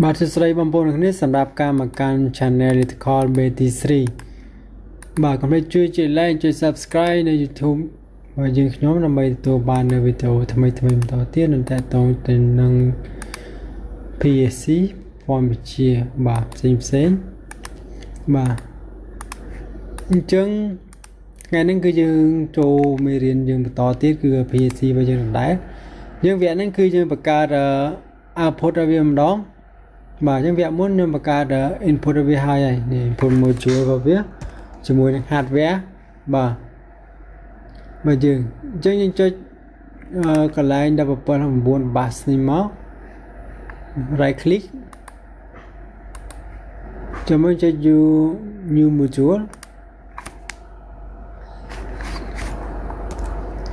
បាទសួស្តីបងប្អូនទាំងនេះសម្រាប់ការមកកាន់ Channel Electrical BST បាទកុំភ្លេចជួយចុច Like ជួយ Subscribe នៅ YouTube របស់យើងខ្ញុំដើម្បីទទួលបាននូវវីដេអូថ្មីៗបន្តទៀតនិងតាក់ទងទៅនឹង PLC ពណ៌វិជាបាទផ្សេងបាទអញ្ចឹងថ្ងៃនេះគឺយើងចូលមេរៀនយើងបន្តទៀតគឺ PLC របស់យើងដែរយើងវគ្គនេះគឺយើងបង្កើត output ឲ្យវាម្ដងបាទអញ្ចឹងវគ្គមុនខ្ញុំបង្កើត input ឲ្យវាហើយនេះ input module របស់វាជាមួយនឹង hardware បាទយើងអញ្ចឹងយើងចុចកន្លែង17.9 bus នេះមក right click ជាមួយចុច new module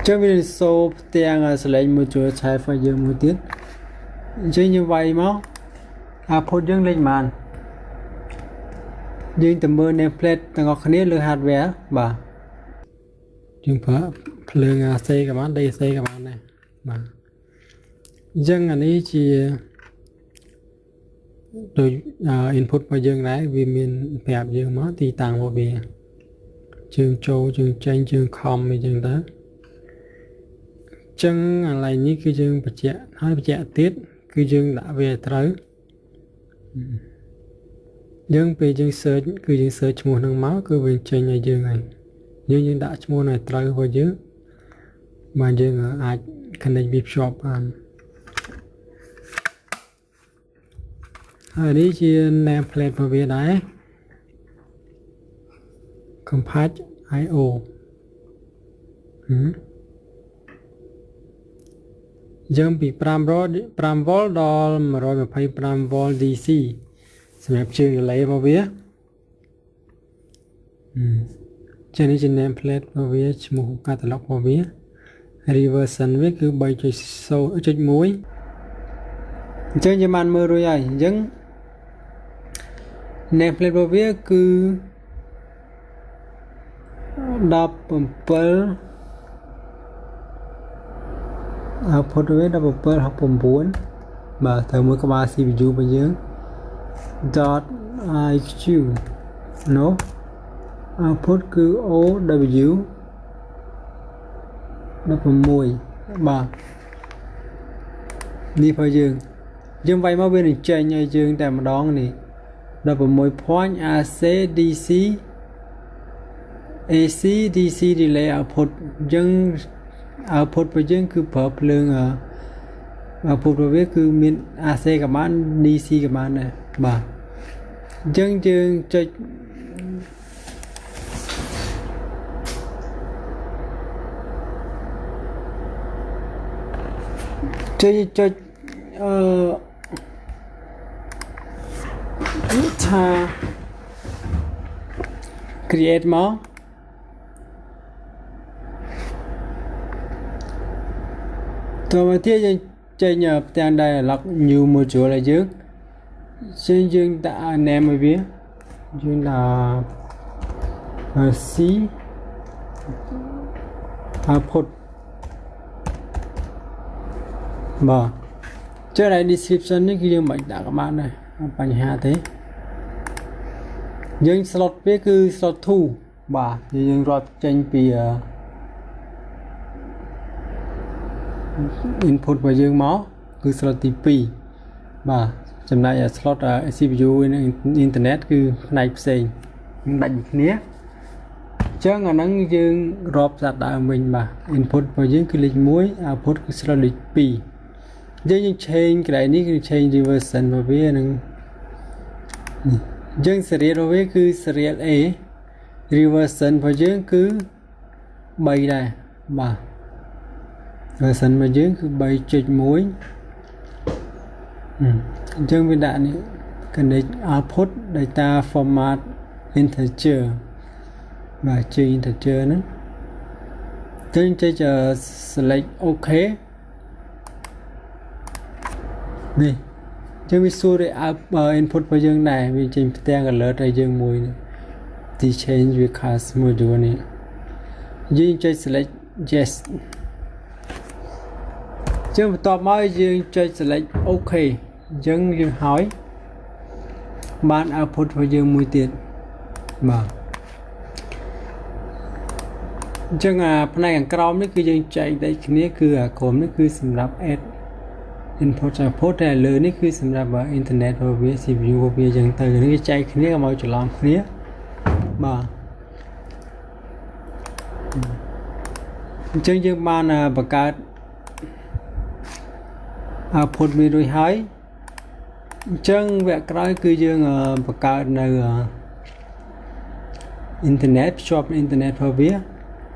ចាំវាសូផ្ទាំងselect module type របស់យើងមួយទៀតអញ្ចឹងយើងវាយមក output យើងលេខបានយើងទៅមើល nameplate ទាំងអស់គ្នាលើ hardware បាទយើងប្រើភ្លើង AC ក៏បាន DC ក៏បានដែរបាទអញ្ចឹងអានេះជាដូច input របស់យើងដែរវាមានប្រាប់យើងមកទីតាំងរបស់វាជើងចូលជើងចេញជើងខំអីចឹងទៅចឹងអាឡៃនេះគឺយើងបញ្ជាក់ហើយបញ្ជាក់ទៀតគឺយើងដាក់វាត្រូវយើងពេលយើង search គឺយើង search ឈ្មោះហ្នឹងមកគឺវាចេញឲ្យយើងហើយយើងដាក់ឈ្មោះឲ្យត្រូវរបស់យើងបាទយើងអាច connect វាភ្ជាប់បានហើយនេះជា nameplate របស់វាដែរ compact IO យើងពី5V ដល់125V DC សម្រាប់ជើង relay របស់វាចានេះជា nameplate របស់វាឈ្មោះ catalog របស់វា reversion វាគឺ 3.1 អញ្ចឹងយើងបានមើលរួចហើយអញ្ចឹង nameplate របស់វាគឺ17 output វា1769បាទទៅមួយក្បាល CPU របស់យើង .iq no output គឺ ow 16បាទនេះរបស់យើងវាយមកវានឹងចេញឲ្យយើងតែម្ដងនេះ16 point AC DC AC DC relay output យើង output របស់យើងគឺប្រើភ្លើងoutput របស់វាគឺមាន AC ក៏បាន DC ក៏បានដែរបាទអញ្ចឹងយើងចុចថា create មកតមកទៀតយើងចេញផ្ទាំង dialog new module ឲ្យយើងដាក់ name ឲ្យវាយើងដាក់ C output បាទចុះ description នេះគឺយើងមិនដាក់ក៏បានដែរបញ្ហាទេយើង slot វាគឺ slot 2បាទយើងរត់ចេញពី input របស់យើងមកគឺ slot ទី2បាទចំណែក slot CPU និង internet គឺផ្នែកផ្សេងដាច់គ្នាអញ្ចឹងអាហ្នឹងយើងរាប់សាត់ដើមវិញបាទ input របស់យើងគឺលេខ1 output គឺ slot លេខ2យើង change កន្លែងនេះគឺ change reversion របស់វានឹងយើង serial របស់វាគឺ serial A reversion របស់យើងគឺ3ដែរបាទ version របស់យើងគឺ 3.1 អញ្ចឹងវាដាក់នេះ connect output data format integer បាទជា integer ហ្នឹងយើងចុច select OK នេះយើងវាសួរ input របស់យើងដែរវាចេញផ្ទាំង alert ឲ្យយើងមួយទី change វា class module នេះយើងចុច select yes ចឹងបន្ទាប់មកយើងចុច select OK អញ្ចឹងយើងហើយ បាន output របស់យើងមួយទៀតបាទអញ្ចឹងផ្នែកខាងក្រោមនេះគឺយើងចែកតែគ្នាគឺក្រុមនេះគឺសម្រាប់ add input output តែលើនេះគឺសម្រាប់ internet របស់វា CPU របស់វាអញ្ចឹងទៅនេះចែកគ្នាកុំឲ្យច្រឡំគ្នាបាទអញ្ចឹងយើងបានបង្កើត output វារួចហើយអញ្ចឹងវគ្គក្រោយគឺយើងបង្កើតនៅ internet ភ្ជាប់ internet របស់វា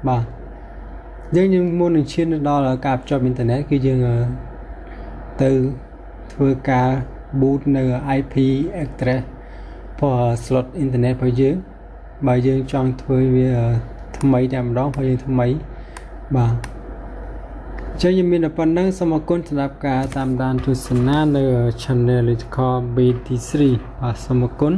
បាទយើងមុននឹងឈានដល់ការភ្ជាប់ internet គឺយើងទៅធ្វើការ boot នៅ IP address របស់ slot internet របស់យើងបើយើងចង់ធ្វើវាថ្មីតែម្ដងព្រោះយើងថ្មីបាទអញ្ចឹងយើងមានតែប៉ុណ្្នឹងសូមអរគុណសម្រាប់ការតាមដានទស្សនានៅ channel Electrical BT3 បាទសូមអរគុណ